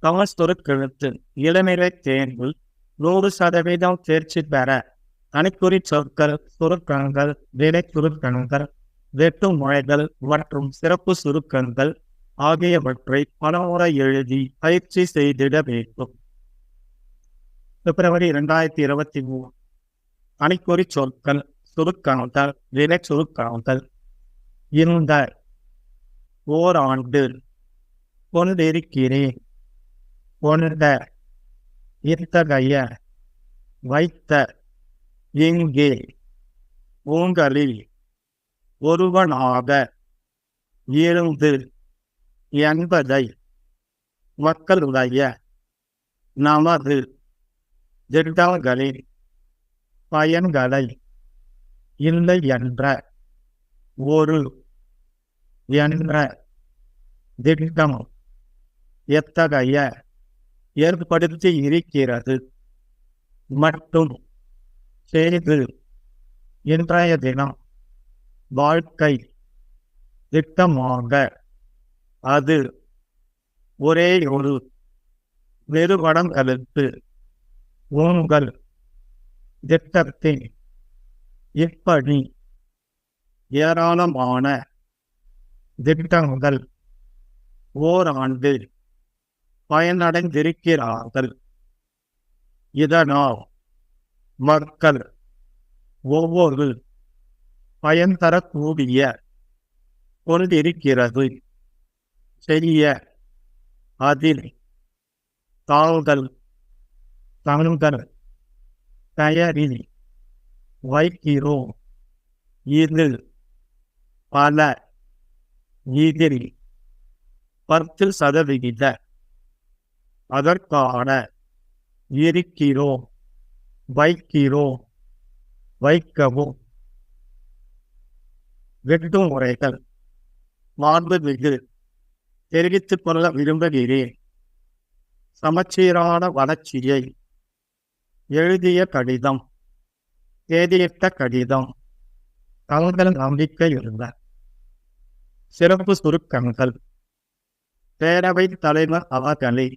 காமஸ்துருக்கெழுத்து இளநிலை தேர்வில் 100% தேர்ச்சி பெற தனிக்குறி சொற்கள், சுருக்கங்கள், வினை சுருக்கங்கள், வெட்டு முறைகள் மற்றும் சிறப்பு சுருக்கங்கள் ஆகியவற்றை பலமுறை எழுதி பயிற்சி செய்திட வேண்டும். பிப்ரவரி 2023. தனிக்குறி சொற்கள், சுருக்கங்கள், வினை சுருக்கங்கள். இந்த ஓராண்டு கொண்டிருக்கிறேன், கொண்ட, இத்தகைய, வைத்த, இங்கே, உங்களில், ஒருவனாக, இருந்து என்பதை மக்களுடைய, நமது திட்டங்களின் பயன்களை இல்லை என்ற ஒரு என்ற திட்டம் எத்தகைய ஏற்படுத்தி இருக்கிறது மட்டும் செய்து இன்றைய தினம் வாழ்க்கை திட்டமாக அது ஒரே ஒரு நிறுவனங்களுக்கு உங்கள் திட்டத்தின் இப்படி ஏராளமான திட்டங்கள் ஓராண்டு பயனடைந்திருக்கிறார்கள். இதனால் மக்கள் ஒவ்வொரு பயன் தரக்கூடிய கொண்டிருக்கிறது செய்ய அதில் தாங்கள் தயாரில் வைக்கிறோம். இது பல இதில் 10% அதற்கான இருக்கிறோம், வைக்கிறோம், வைக்கவும். வெட்டு முறைகள் மாண்புமிகு தெரிவித்துக் கொள்ள விரும்புகிறேன். சமச்சீரான வளர்ச்சியை எழுதிய கடிதம், தேதியிட்ட கடிதம், தங்கள் நம்பிக்கை இருந்த சிறப்பு சுருக்கங்கள். பேரவைத் தலைவர் அவர்களே,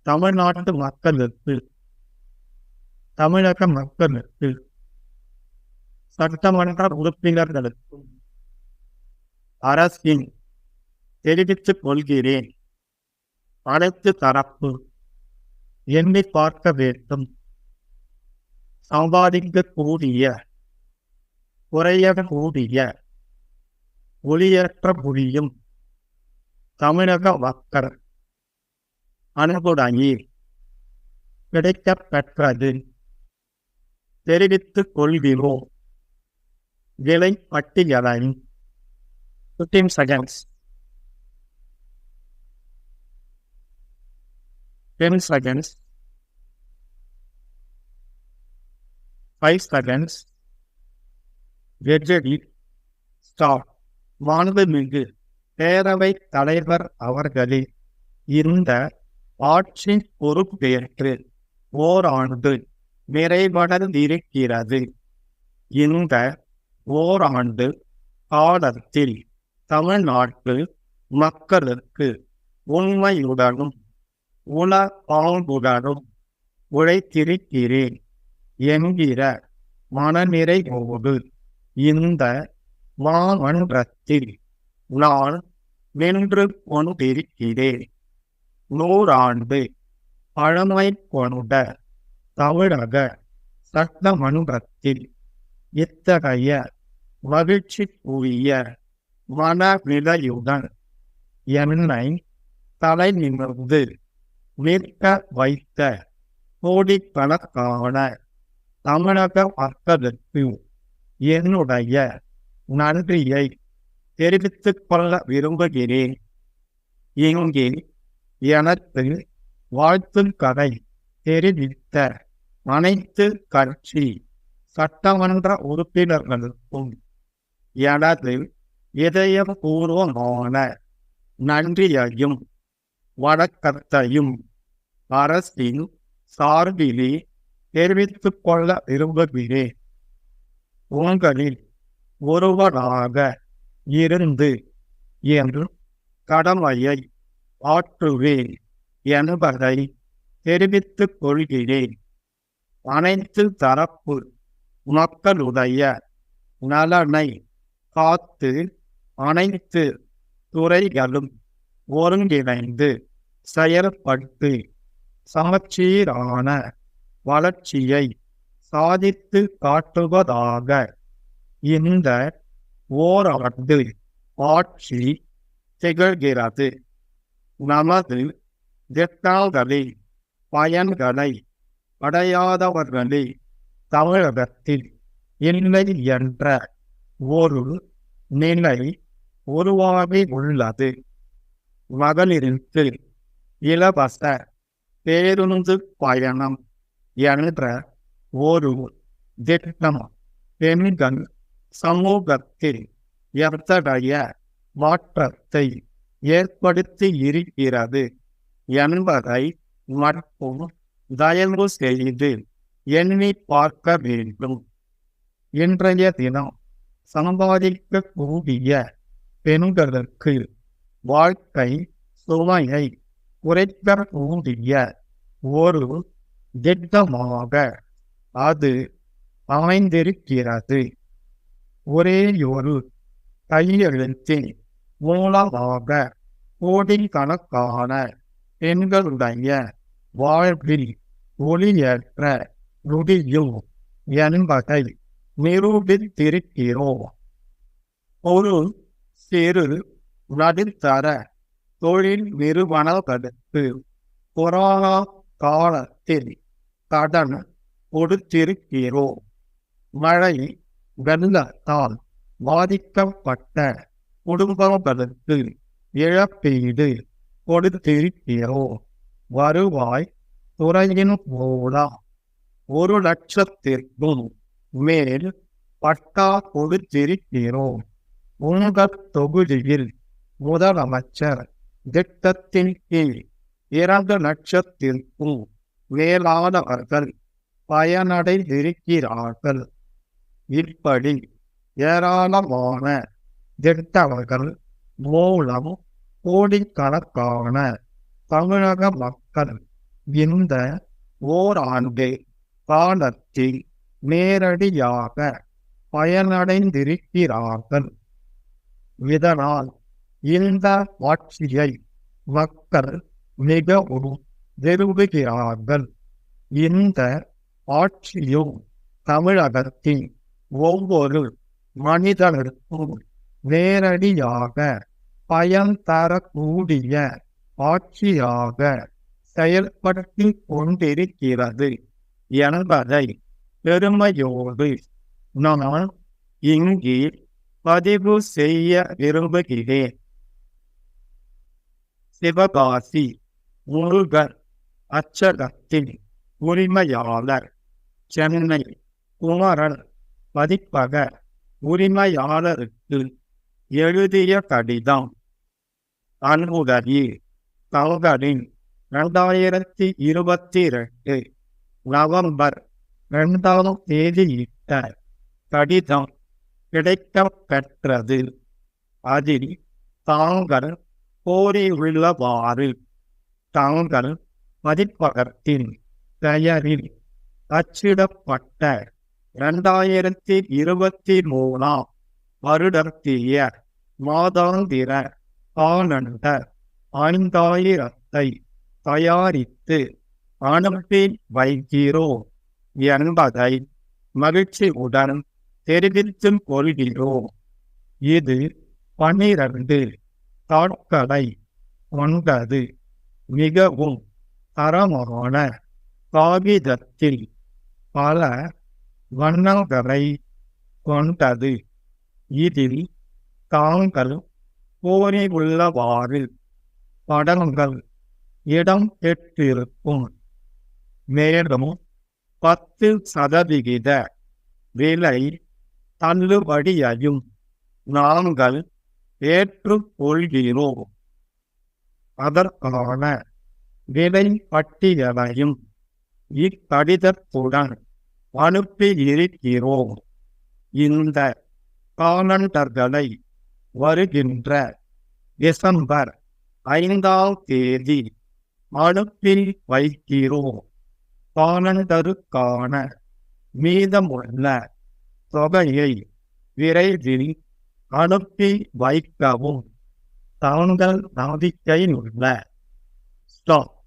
தமிழ்நாட்டு மக்களுக்கு, தமிழக மக்களுக்கு, சட்டமன்ற உறுப்பினர்களுக்கும் அரசின் தெரிவித்துக் கொள்கிறேன். அனைத்து தரப்பு எண்ணி பார்க்க வேண்டும். சம்பாதிக்கக்கூடிய, குறையக்கூடிய, ஒளியற்ற முடியும் தமிழக மக்கள் அனுகுடையே கிடைக்கப் பெற்றது தெரிவித்துக் கொள்கிறோம். விலை பட்டியலை 15 seconds, 10 seconds, 5 seconds, ready, start. மாண்புமிகு பேரவை தலைவர் அவர்களே, இந்த ஆட்சி பொறுப்பேற்று ஓராண்டு நிறைவடைந்திருக்கிறது. இந்த ஓராண்டு காலத்தில் தமிழ்நாட்டு மக்களுக்கு உண்மையுடனும் உணர்வுடனும் உழைத்திருக்கிறேன் என்கிற மனநிறைவோடு இந்த மாமன்றத்தில் நான் வென்று கொண்டிருக்கிறேன். 100 ஆண்டு பழமை கொண்ட தமிழக சட்டமன்றத்தில் இத்தகைய மகிழ்ச்சிக்குரிய மனநிலையுடன் என்னை தலை நிமிர்ந்து நிற்க வைத்த கோடிக்கணக்கான தமிழக மக்களுக்கு என்னுடைய நன்றியை தெரிவித்துக் கொள்ள விரும்புகிறேன். இங்கே எனக்கு வாழ்த்துக்களை தெரிவித்த அனைத்து கட்சி சட்டமன்ற உறுப்பினர்களுக்கும் எனது இதயபூர்வமான நன்றியையும் வணக்கத்தையும் அரசின் சார்பிலே தெரிவித்துக் கொள்ள விரும்புகிறேன். உங்களில் ஒருவராக இருந்து என் கடமையை ஆற்றுவேன் என்பதை தெரிவித்துக் கொள்கிறேன். அனைத்து தரப்பு மக்களுடைய நலனை காத்து அனைத்து துறைகளும் ஒருங்கிணைந்து செயல்பட்டு சமச்சீரான வளர்ச்சியை சாதித்து காட்டுவதாக இந்த ஓராண்டு ஆட்சி திகழ்கிறது. நமது திட்டங்களின் பயன்களை அடையாதவர்களே தமிழகத்தில் இல்லை என்ற ஒரு நிலை உருவாகி உள்ளது. மகளிருக்கு இலவச பேருந்து பயணம் என்ற ஒரு திட்டம் பெண்கள் சமூகத்தில் எத்தகைய மாற்றத்தை ஏற்படுத்தி இருக்கிறது என்பதை மட்டும் தயவு செய்து எண்ணி பார்க்க வேண்டும். இன்றைய தினம் சம்பாதிக்கக்கூடிய பெண்களுக்கு வாழ்க்கை சுமையை குறைக்கக்கூடிய ஒரு திட்டமாக அது அமைந்திருக்கிறது. ஒரே ஒரு கையெழுத்தின் மூலமாக கோடிக்கணக்கான பெண்களுடைய வாழ்வில் ஒளியேற்ற முடியும் என்பதை நிரூபித்திருக்கிறோம். ஒரு சிறு நடுத்தர தொழில் நிறுவனங்களுக்கு கொரோனா காலத்தில் கடன் கொடுத்திருக்கிறோம். மழை வெள்ளத்தால் பாதிக்கப்பட்ட குடும்பங்களுக்கு இழப்பீடு கொடுத்திருக்கிறோம். வருவாய் துறையின் மூலம் 1,00,000க்கும் மேல் பட்டா கொடுத்திருக்கிறோம். உங்கள் தொகுதியில் முதலமைச்சர் திட்டத்தின் கீழ் 2,00,000க்கும் மேலானவர்கள் பயனடைந்திருக்கிறார்கள். இப்படி ஏராளமான திட்டங்கள் மூலம் கோடிக்கணக்கான தமிழக மக்கள் இந்த ஓராண்டு காலத்தில் நேரடியாக பயனடைந்திருக்கிறார்கள். இதனால் இந்த ஆட்சியை மக்கள் மிகவும் விரும்புகிறார்கள். இந்த ஆட்சியும் தமிழகத்தின் ஒவ்வொரு மனிதனுக்கும் நேரடியாக பயன் தரக்கூடிய ஆட்சியாக செயல்படுத்தி கொண்டிருக்கிறது என்பதை பெருமையோடு நான் இங்கே பதிவு செய்ய விரும்புகிறேன். சிவகாசி முருகன் அச்சகத்தின் உரிமையாளர் சென்னை குமரன் பதிப்பக உரிமையாளருக்கு எழுதிய கடிதம். அன்புடைய தங்களின் 2022 நவம்பர் 2ஆம் தேதியிட்ட கடிதம் கிடைக்கப் பெற்றது. அதில் தாங்கள் கோரியுள்ளவாறு தாங்கள் பதிப்பகத்தின் பெயரில் அச்சிடப்பட்ட 2023ஆம் வருடத்திய மாதாந்திர காலண்டர் 5000ஐ தயாரித்து அனுப்பி வைக்கிறோம் என்பதை மகிழ்ச்சியுடன் தெரிவித்துக் கொள்கிறோம். இது 12 தாட்களை கொண்டது. மிகவும் தரமான காகிதத்தில் பல வண்ணங்களை கொண்டது. இதில் தாங்கள் கோரியுள்ளவாறு படங்கள் இடம் பெற்றிருக்கும். மேலும் 10% விலை தள்ளுபடியையும் நாங்கள் ஏற்றுக்கொள்கிறோம். அதற்கான விலை பட்டியலையும் இக்கடிதத்துடன் அனுப்பியிருக்கிறோம். இந்த காலண்டர்களை வருகின்ற டிசம்பர் 5ஆம் தேதி அனுப்பி வைக்கிறோம். காலண்டருக்கான மீதமுள்ள தொகையை விரைவில் அனுப்பி வைக்கவும். தாங்கள் நம்பிக்கையுள்ள ஸ்டாப்.